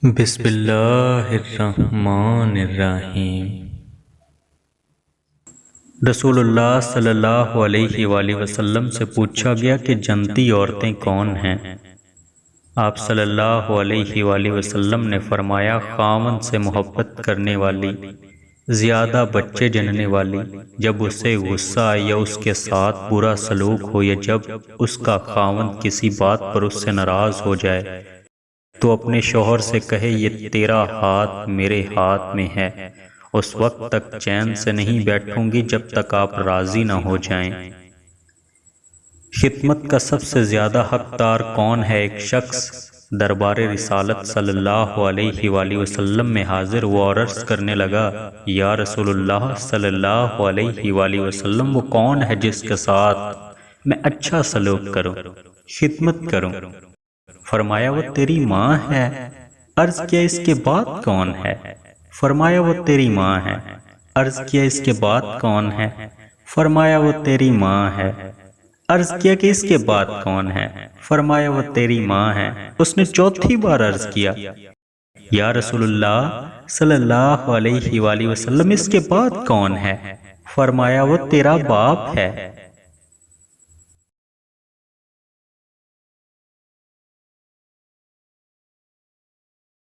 بسم اللہ الرحمن الرحیم۔ رسول اللہ صلی اللہ علیہ وآلہ وسلم سے پوچھا گیا کہ جنتی عورتیں کون ہیں؟ آپ صلی اللہ علیہ وآلہ وسلم نے فرمایا، خاوند سے محبت کرنے والی، زیادہ بچے جننے والی، جب اسے غصہ آئے یا اس کے ساتھ برا سلوک ہو، یا جب اس کا خاوند کسی بات پر اس سے ناراض ہو جائے تو اپنے شوہر سے کہے، یہ تیرا ہاتھ میرے ہاتھ میں ہے، اس وقت تک چین سے نہیں بیٹھوں گی جب تک آپ راضی نہ ہو جائیں۔ خدمت کا سب سے زیادہ حقدار کون ہے؟ ایک شخص دربار رسالت صلی اللہ علیہ وآلہ وسلم میں حاضر ہوا اور عرض کرنے لگا، یا رسول اللہ صلی اللہ علیہ وآلہ وسلم، وہ کون ہے جس کے ساتھ میں اچھا سلوک کروں، خدمت کروں؟ فرمایا، وہ تیری ماں ہے۔ عرض کیا، اس کے بعد کون ہے؟ فرمایا، وہ تیری ماں ہے۔ عرض کیا، اس کے بعد کون ہے؟ فرمایا، وہ تیری ماں ہے۔ عرض کیا کہ اس کے بعد کون ہے؟ فرمایا، وہ تیری ماں ہے۔ اس نے چوتھی بار عرض کیا، یا رسول اللہ صلی اللہ علیہ وآلہ وسلم، اس کے بعد کون ہے؟ فرمایا، وہ تیرا باپ ہے۔